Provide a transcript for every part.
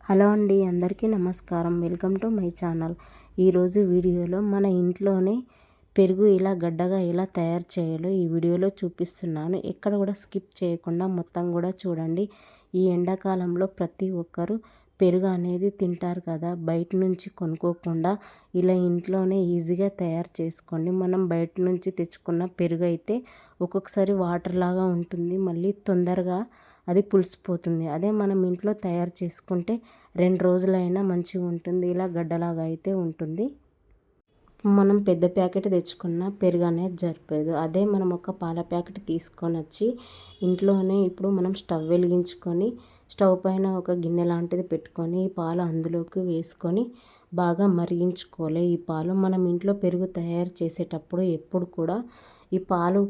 Hello అండి, అందరికీ నమస్కారం. Welcome to my channel. ఈరోజు వీడియోలో మన ఇంట్లోనే పెరుగు ఇలా గడ్డగా ఎలా తయారు చేయాలో ఈ వీడియోలో చూపిస్తున్నాను. ఎక్కడ కూడా స్కిప్ చేయకుండా మొత్తం కూడా చూడండి. ఈ ఎండాకాలంలో ప్రతి ఒక్కరూ పెరుగు అనేది తింటారు కదా, బయట నుంచి కొనుక్కోకుండా ఇలా ఇంట్లోనే ఈజీగా తయారు చేసుకోండి. మనం బయట నుంచి తెచ్చుకున్న పెరుగు అయితే ఒక్కొక్కసారి వాటర్ లాగా ఉంటుంది, మళ్ళీ తొందరగా అది పులిసిపోతుంది. అదే మనం ఇంట్లో తయారు చేసుకుంటే 2 రోజులైనా మంచిగా ఉంటుంది. ఇలా గడ్డలాగా అయితే ఉంటుంది. మనం పెద్ద ప్యాకెట్ తెచ్చుకున్న పెరుగు అనేది సరిపోదు. అదే మనం ఒక పాల ప్యాకెట్ తీసుకొని వచ్చి ఇంట్లోనే ఇప్పుడు మనం స్టవ్ వెలిగించుకొని స్టవ్ పైన ఒక గిన్నె లాంటిది పెట్టుకొని ఈ పాలు అందులోకి వేసుకొని బాగా మరిగించుకోవాలి. ఈ పాలు మనం ఇంట్లో పెరుగు తయారు చేసేటప్పుడు ఎప్పుడు కూడా ఈ పాలు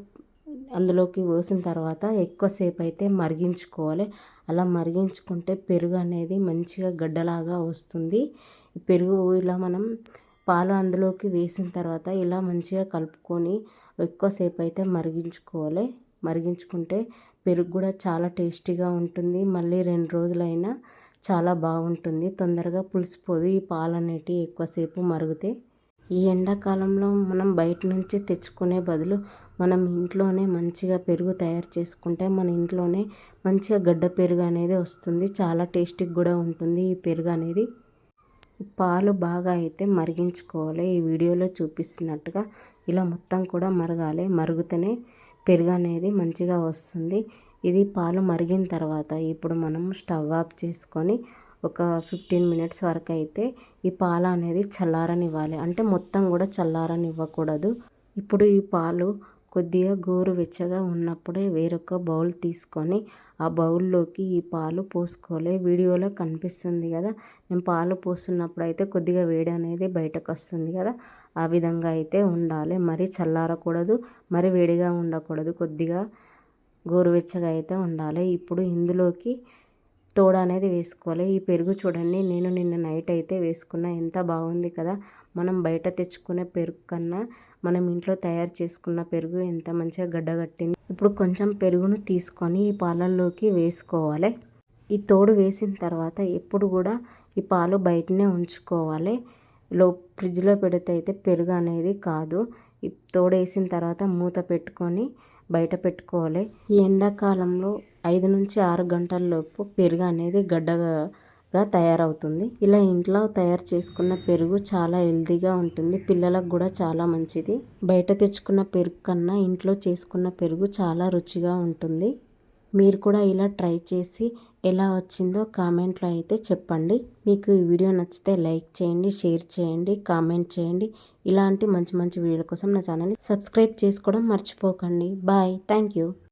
అందులోకి పోసిన తర్వాత ఎక్కువసేపు అయితే మరిగించుకోవాలి. అలా మరిగించుకుంటే పెరుగు అనేది మంచిగా గడ్డలాగా వస్తుంది. పెరుగు ఇలా మనం పాలు అందులోకి వేసిన తర్వాత ఇలా మంచిగా కలుపుకొని ఎక్కువసేపు అయితే మరిగించుకోవాలి. మరిగించుకుంటే పెరుగు కూడా చాలా టేస్టీగా ఉంటుంది. మళ్ళీ 2 రోజులైనా చాలా బాగుంటుంది, తొందరగా పులిసిపోదు ఈ పాలు అనేటివి ఎక్కువసేపు మరిగితే. ఈ ఎండాకాలంలో మనం బయట నుంచి తెచ్చుకునే బదులు మనం ఇంట్లోనే మంచిగా పెరుగు తయారు చేసుకుంటే మన ఇంట్లోనే మంచిగా గడ్డ పెరుగు అనేది వస్తుంది. చాలా టేస్టీగా కూడా ఉంటుంది ఈ పెరుగు అనేది. పాలు బాగా అయితే మరిగించుకోవాలి. ఈ వీడియోలో చూపిస్తున్నట్టుగా ఇలా మొత్తం కూడా మరగాలి. మరుగుతూనే పెరుగు అనేది మంచిగా వస్తుంది. ఇది పాలు మరిగిన తర్వాత ఇప్పుడు మనం స్టవ్ ఆఫ్ చేసుకొని ఒక 15 మినిట్స్ వరకు అయితే ఈ పాలు అనేది చల్లారనివ్వాలి. అంటే మొత్తం కూడా చల్లారనివ్వకూడదు. ఇప్పుడు ఈ పాలు కొద్దిగా గోరువెచ్చగా ఉన్నప్పుడే వేరొక బౌల్ తీసుకొని ఆ బౌల్లోకి ఈ పాలు పోసుకోవాలి. వీడియోలో కనిపిస్తుంది కదా, నేను పాలు పోస్తున్నప్పుడు అయితే కొద్దిగా వేడి అనేది బయటకు వస్తుంది కదా, ఆ విధంగా అయితే ఉండాలి. మరి చల్లారకూడదు, మరి వేడిగా ఉండకూడదు, కొద్దిగా గోరువెచ్చగా అయితే ఉండాలి. ఇప్పుడు ఇందులోకి తోడ అనేది వేసుకోవాలి. ఈ పెరుగు చూడండి, నేను నిన్న నైట్ అయితే వేసుకున్నా, ఎంత బాగుంది కదా. మనం బయట తెచ్చుకునే పెరుగు కన్నా మనం ఇంట్లో తయారు చేసుకున్న పెరుగు ఎంత మంచిగా గడ్డగట్టింది. ఇప్పుడు కొంచెం పెరుగును తీసుకొని ఈ పాలల్లోకి వేసుకోవాలి. ఈ తోడు వేసిన తర్వాత ఎప్పుడు కూడా ఈ పాలు బయటనే ఉంచుకోవాలి. ఫ్రిడ్జ్లో పెడితే అయితే పెరుగు అనేది కాదు. ఈ తోడు వేసిన తర్వాత మూత పెట్టుకొని బయట పెట్టుకోవాలి. ఈ ఎండాకాలంలో 5 నుంచి 6 గంటల లోపు పెరుగు అనేది గడ్డగా తయారవుతుంది. ఇలా ఇంట్లో తయారు చేసుకున్న పెరుగు చాలా హెల్తీగా ఉంటుంది, పిల్లలకు కూడా చాలా మంచిది. బయట తెచ్చుకున్న పెరుగు కన్నా ఇంట్లో చేసుకున్న పెరుగు చాలా రుచిగా ఉంటుంది. మీరు కూడా ఇలా ట్రై చేసి ఎలా వచ్చిందో కామెంట్లో అయితే చెప్పండి. మీకు ఈ వీడియో నచ్చితే లైక్ చేయండి, షేర్ చేయండి, కామెంట్ చేయండి. ఇలాంటి మంచి మంచి వీడియోల కోసం నా ఛానల్ని సబ్స్క్రైబ్ చేసుకోవడం మర్చిపోకండి. Bye, thank you.